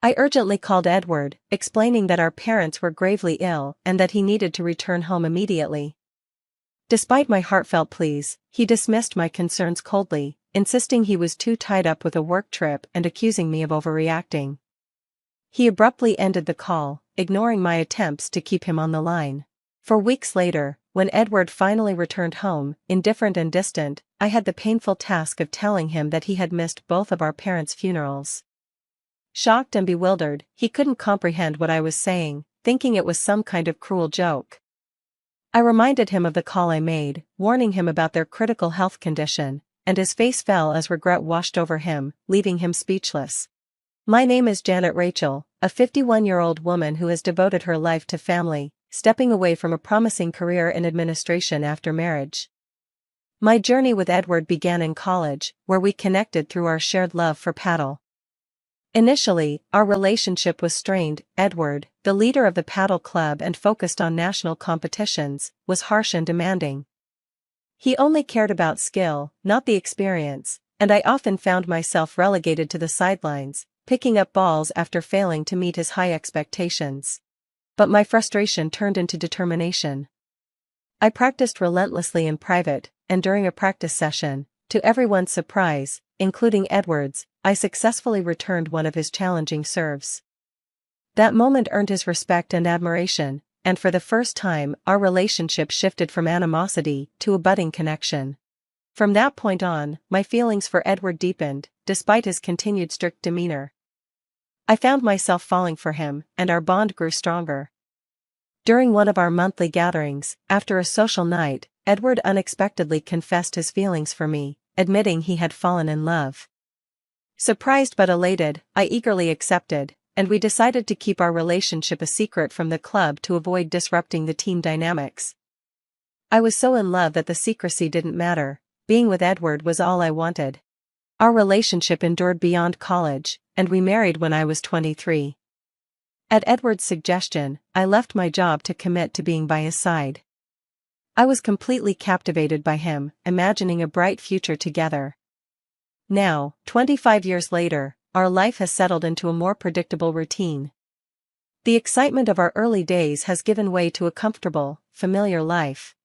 I urgently called Edward, explaining that our parents were gravely ill and that he needed to return home immediately. Despite my heartfelt pleas, he dismissed my concerns coldly, insisting he was too tied up with a work trip and accusing me of overreacting. He abruptly ended the call, ignoring my attempts to keep him on the line. For weeks later, when Edward finally returned home, indifferent and distant, I had the painful task of telling him that he had missed both of our parents' funerals. Shocked and bewildered, he couldn't comprehend what I was saying, thinking it was some kind of cruel joke. I reminded him of the call I made, warning him about their critical health condition, and his face fell as regret washed over him, leaving him speechless. My name is Janet Rachel, a 51-year-old woman who has devoted her life to family, stepping away from a promising career in administration after marriage. My journey with Edward began in college, where we connected through our shared love for paddle. Initially, our relationship was strained. Edward, the leader of the paddle club and focused on national competitions, was harsh and demanding. He only cared about skill, not the experience, and I often found myself relegated to the sidelines, picking up balls after failing to meet his high expectations. But my frustration turned into determination. I practiced relentlessly in private, and during a practice session, to everyone's surprise, including Edward's, I successfully returned one of his challenging serves. That moment earned his respect and admiration, and for the first time, our relationship shifted from animosity to a budding connection. From that point on, my feelings for Edward deepened, despite his continued strict demeanor. I found myself falling for him, and our bond grew stronger. During one of our monthly gatherings, after a social night, Edward unexpectedly confessed his feelings for me, admitting he had fallen in love. Surprised but elated, I eagerly accepted, and we decided to keep our relationship a secret from the club to avoid disrupting the team dynamics. I was so in love that the secrecy didn't matter. Being with Edward was all I wanted. Our relationship endured beyond college, and we married when I was 23. At Edward's suggestion, I left my job to commit to being by his side. I was completely captivated by him, imagining a bright future together. Now, 25 years later, our life has settled into a more predictable routine. The excitement of our early days has given way to a comfortable, familiar life.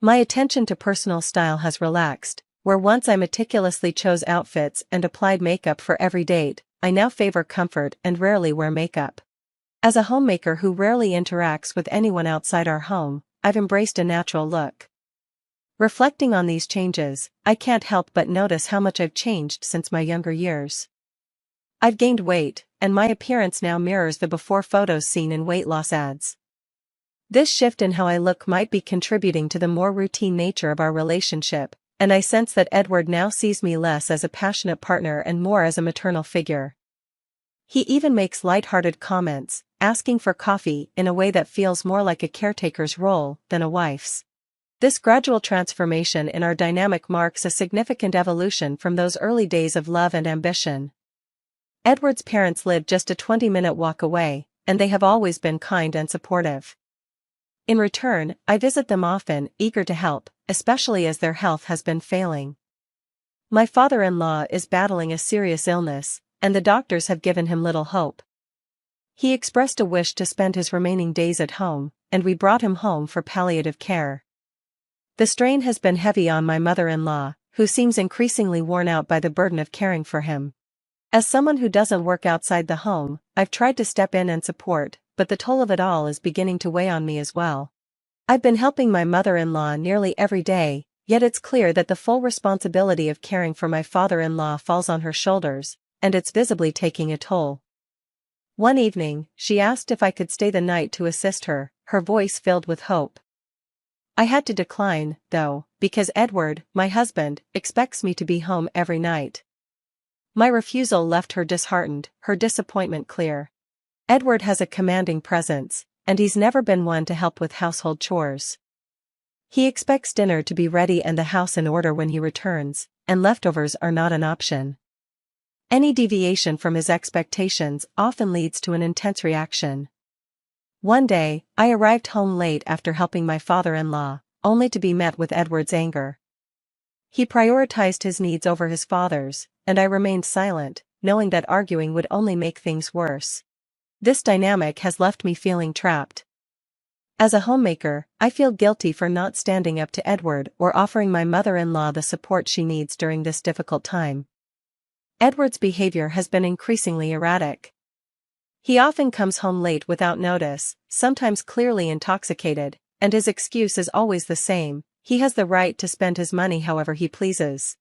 My attention to personal style has relaxed, where once I meticulously chose outfits and applied makeup for every date, I now favor comfort and rarely wear makeup. As a homemaker who rarely interacts with anyone outside our home, I've embraced a natural look. Reflecting on these changes, I can't help but notice how much I've changed since my younger years. I've gained weight, and my appearance now mirrors the before photos seen in weight loss ads. This shift in how I look might be contributing to the more routine nature of our relationship, and I sense that Edward now sees me less as a passionate partner and more as a maternal figure. He even makes light-hearted comments, asking for coffee in a way that feels more like a caretaker's role than a wife's. This gradual transformation in our dynamic marks a significant evolution from those early days of love and ambition. Edward's parents live just a 20-minute walk away, and they have always been kind and supportive. In return, I visit them often, eager to help, especially as their health has been failing. My father-in-law is battling a serious illness, and the doctors have given him little hope. He expressed a wish to spend his remaining days at home, and we brought him home for palliative care. The strain has been heavy on my mother-in-law, who seems increasingly worn out by the burden of caring for him. As someone who doesn't work outside the home, I've tried to step in and support, but the toll of it all is beginning to weigh on me as well. I've been helping my mother-in-law nearly every day, yet it's clear that the full responsibility of caring for my father-in-law falls on her shoulders, and it's visibly taking a toll. One evening, she asked if I could stay the night to assist her, her voice filled with hope. I had to decline, though, because Edward, my husband, expects me to be home every night. My refusal left her disheartened, her disappointment clear. Edward has a commanding presence, and he's never been one to help with household chores. He expects dinner to be ready and the house in order when he returns, and leftovers are not an option. Any deviation from his expectations often leads to an intense reaction. One day, I arrived home late after helping my father-in-law, only to be met with Edward's anger. He prioritized his needs over his father's, and I remained silent, knowing that arguing would only make things worse. This dynamic has left me feeling trapped. As a homemaker, I feel guilty for not standing up to Edward or offering my mother-in-law the support she needs during this difficult time. Edward's behavior has been increasingly erratic. He often comes home late without notice, sometimes clearly intoxicated, and his excuse is always the same: he has the right to spend his money however he pleases.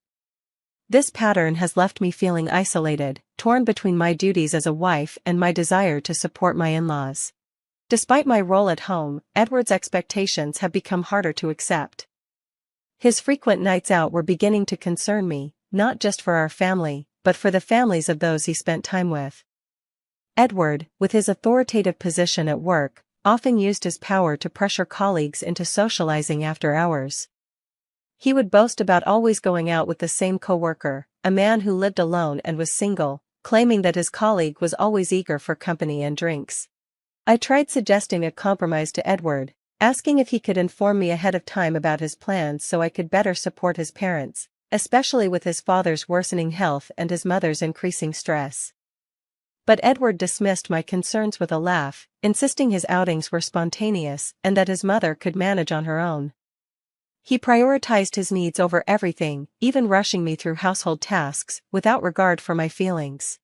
This pattern has left me feeling isolated, torn between my duties as a wife and my desire to support my in-laws. Despite my role at home, Edward's expectations have become harder to accept. His frequent nights out were beginning to concern me, not just for our family, but for the families of those he spent time with. Edward, with his authoritative position at work, often used his power to pressure colleagues into socializing after hours. He would boast about always going out with the same coworker, a man who lived alone and was single, claiming that his colleague was always eager for company and drinks. I tried suggesting a compromise to Edward, asking if he could inform me ahead of time about his plans so I could better support his parents, especially with his father's worsening health and his mother's increasing stress. But Edward dismissed my concerns with a laugh, insisting his outings were spontaneous and that his mother could manage on her own. He prioritized his needs over everything, even rushing me through household tasks, without regard for my feelings.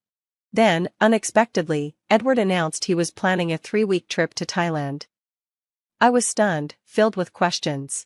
Then, unexpectedly, Edward announced he was planning a 3-week trip to Thailand. I was stunned, filled with questions.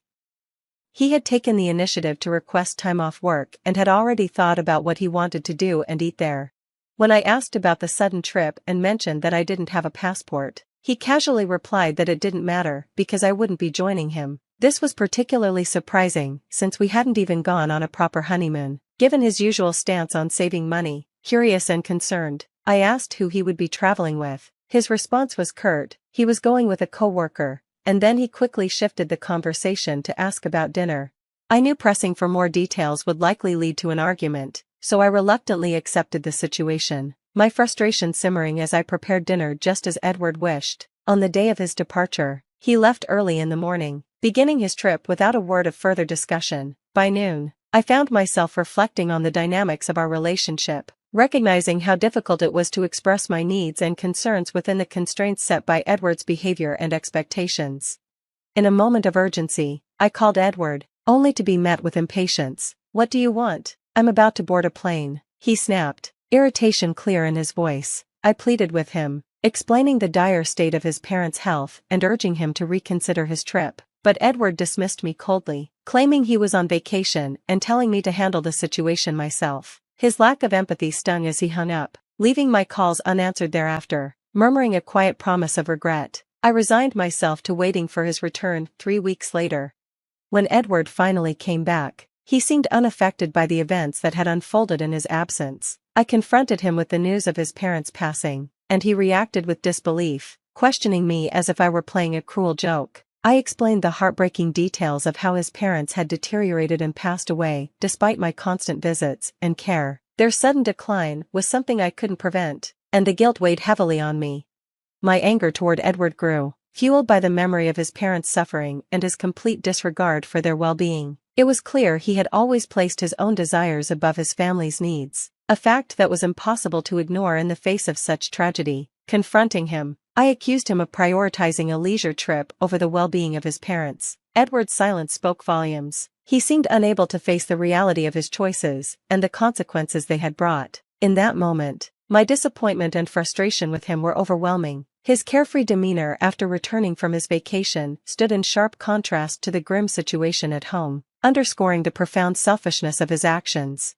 He had taken the initiative to request time off work and had already thought about what he wanted to do and eat there. When I asked about the sudden trip and mentioned that I didn't have a passport, he casually replied that it didn't matter because I wouldn't be joining him. This was particularly surprising, since we hadn't even gone on a proper honeymoon. Given his usual stance on saving money, curious and concerned, I asked who he would be traveling with. His response was curt: he was going with a coworker, and then he quickly shifted the conversation to ask about dinner. I knew pressing for more details would likely lead to an argument, so I reluctantly accepted the situation, my frustration simmering as I prepared dinner just as Edward wished. On the day of his departure, he left early in the morning, beginning his trip without a word of further discussion. By noon, I found myself reflecting on the dynamics of our relationship, recognizing how difficult it was to express my needs and concerns within the constraints set by Edward's behavior and expectations. In a moment of urgency, I called Edward, only to be met with impatience. "What do you want? I'm about to board a plane," he snapped, irritation clear in his voice. I pleaded with him, explaining the dire state of his parents' health and urging him to reconsider his trip. But Edward dismissed me coldly, claiming he was on vacation and telling me to handle the situation myself. His lack of empathy stung as he hung up, leaving my calls unanswered thereafter. Murmuring a quiet promise of regret, I resigned myself to waiting for his return. 3 weeks later, when Edward finally came back, he seemed unaffected by the events that had unfolded in his absence. I confronted him with the news of his parents' passing, and he reacted with disbelief, questioning me as if I were playing a cruel joke. I explained the heartbreaking details of how his parents had deteriorated and passed away, despite my constant visits and care. Their sudden decline was something I couldn't prevent, and the guilt weighed heavily on me. My anger toward Edward grew, fueled by the memory of his parents' suffering and his complete disregard for their well-being. It was clear he had always placed his own desires above his family's needs, a fact that was impossible to ignore in the face of such tragedy. Confronting him, I accused him of prioritizing a leisure trip over the well-being of his parents. Edward's silence spoke volumes. He seemed unable to face the reality of his choices and the consequences they had brought. In that moment, my disappointment and frustration with him were overwhelming. His carefree demeanor after returning from his vacation stood in sharp contrast to the grim situation at home, underscoring the profound selfishness of his actions.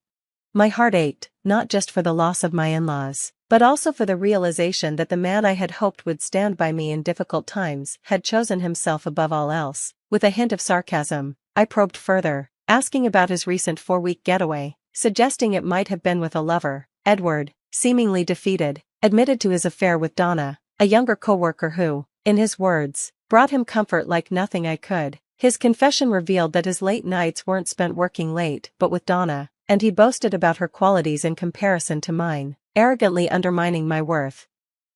My heart ached, not just for the loss of my in-laws, but also for the realization that the man I had hoped would stand by me in difficult times had chosen himself above all else. With a hint of sarcasm, I probed further, asking about his recent 4-week getaway, suggesting it might have been with a lover. Edward, seemingly defeated, admitted to his affair with Donna, a younger coworker who, in his words, brought him comfort like nothing I could. His confession revealed that his late nights weren't spent working late but with Donna, and he boasted about her qualities in comparison to mine, arrogantly undermining my worth.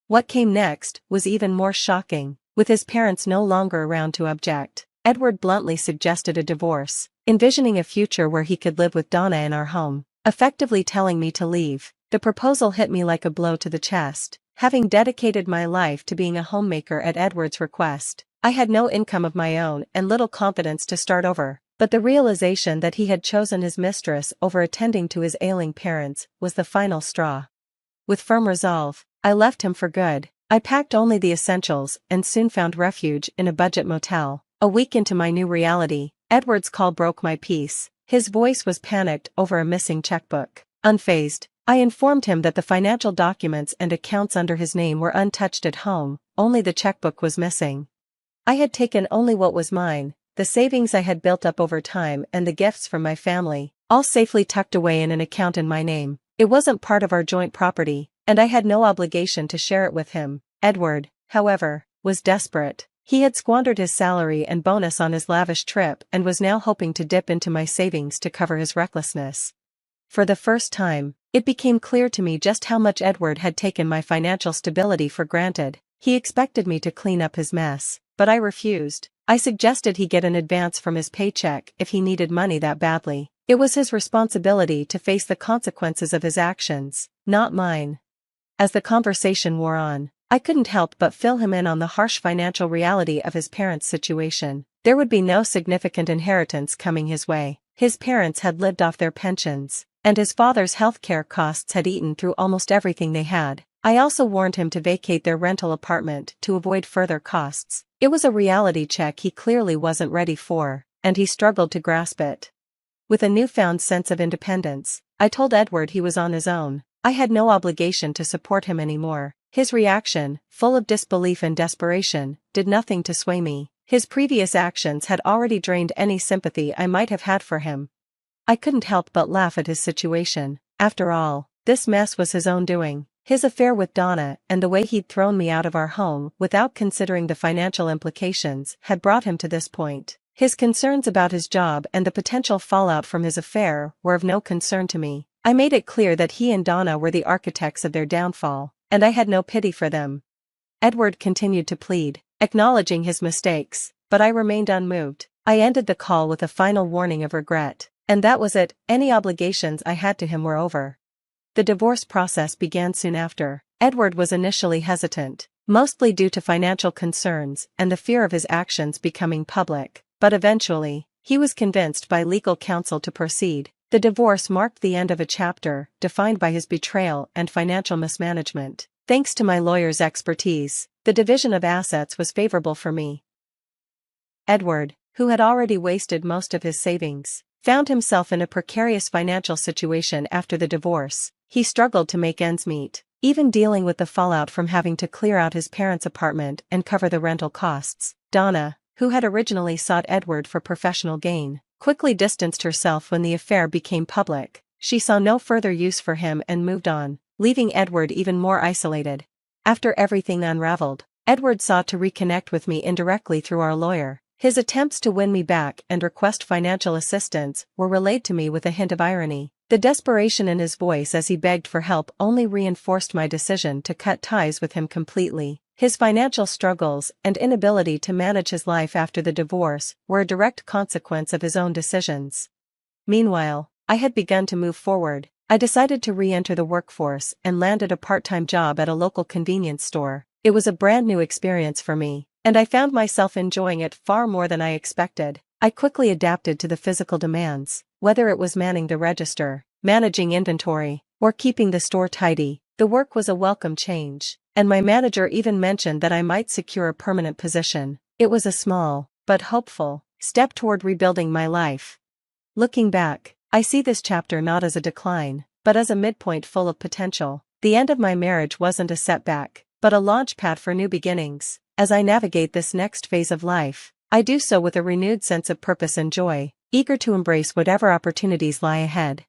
What came next was even more shocking. With his parents no longer around to object, Edward bluntly suggested a divorce, envisioning a future where he could live with Donna in our home, effectively telling me to leave. The proposal hit me like a blow to the chest. Having dedicated my life to being a homemaker at Edward's request, I had no income of my own and little confidence to start over. But the realization that he had chosen his mistress over attending to his ailing parents was the final straw. With firm resolve, I left him for good. I packed only the essentials and soon found refuge in a budget motel. A week into my new reality, Edward's call broke my peace. His voice was panicked over a missing checkbook. Unfazed, I informed him that the financial documents and accounts under his name were untouched at home, only the checkbook was missing. I had taken only what was mine, the savings I had built up over time and the gifts from my family, all safely tucked away in an account in my name. It wasn't part of our joint property, and I had no obligation to share it with him. Edward, however, was desperate. He had squandered his salary and bonus on his lavish trip and was now hoping to dip into my savings to cover his recklessness. For the first time, it became clear to me just how much Edward had taken my financial stability for granted. He expected me to clean up his mess, but I refused. I suggested he get an advance from his paycheck if he needed money that badly. It was his responsibility to face the consequences of his actions, not mine. As the conversation wore on, I couldn't help but fill him in on the harsh financial reality of his parents' situation. There would be no significant inheritance coming his way. His parents had lived off their pensions, and his father's healthcare costs had eaten through almost everything they had. I also warned him to vacate their rental apartment to avoid further costs. It was a reality check he clearly wasn't ready for, and he struggled to grasp it. With a newfound sense of independence, I told Edward he was on his own. I had no obligation to support him anymore. His reaction, full of disbelief and desperation, did nothing to sway me. His previous actions had already drained any sympathy I might have had for him. I couldn't help but laugh at his situation. After all, this mess was his own doing. His affair with Donna and the way he'd thrown me out of our home without considering the financial implications had brought him to this point. His concerns about his job and the potential fallout from his affair were of no concern to me. I made it clear that he and Donna were the architects of their downfall, and I had no pity for them. Edward continued to plead, acknowledging his mistakes, but I remained unmoved. I ended the call with a final warning of regret, and that was it. Any obligations I had to him were over. The divorce process began soon after. Edward was initially hesitant, mostly due to financial concerns and the fear of his actions becoming public, but eventually, he was convinced by legal counsel to proceed. The divorce marked the end of a chapter defined by his betrayal and financial mismanagement. Thanks to my lawyer's expertise, the division of assets was favorable for me. Edward, who had already wasted most of his savings, found himself in a precarious financial situation after the divorce. He struggled to make ends meet, even dealing with the fallout from having to clear out his parents' apartment and cover the rental costs. Donna, who had originally sought Edward for professional gain, quickly distanced herself when the affair became public. She saw no further use for him and moved on, leaving Edward even more isolated. After everything unraveled, Edward sought to reconnect with me indirectly through our lawyer. His attempts to win me back and request financial assistance were relayed to me with a hint of irony. The desperation in his voice as he begged for help only reinforced my decision to cut ties with him completely. His financial struggles and inability to manage his life after the divorce were a direct consequence of his own decisions. Meanwhile, I had begun to move forward. I decided to re-enter the workforce and landed a part-time job at a local convenience store. It was a brand new experience for me, and I found myself enjoying it far more than I expected. I quickly adapted to the physical demands, whether it was manning the register, managing inventory, or keeping the store tidy. The work was a welcome change, and my manager even mentioned that I might secure a permanent position. It was a small, but hopeful, step toward rebuilding my life. Looking back, I see this chapter not as a decline, but as a midpoint full of potential. The end of my marriage wasn't a setback, but a launchpad for new beginnings. As I navigate this next phase of life, I do so with a renewed sense of purpose and joy, eager to embrace whatever opportunities lie ahead.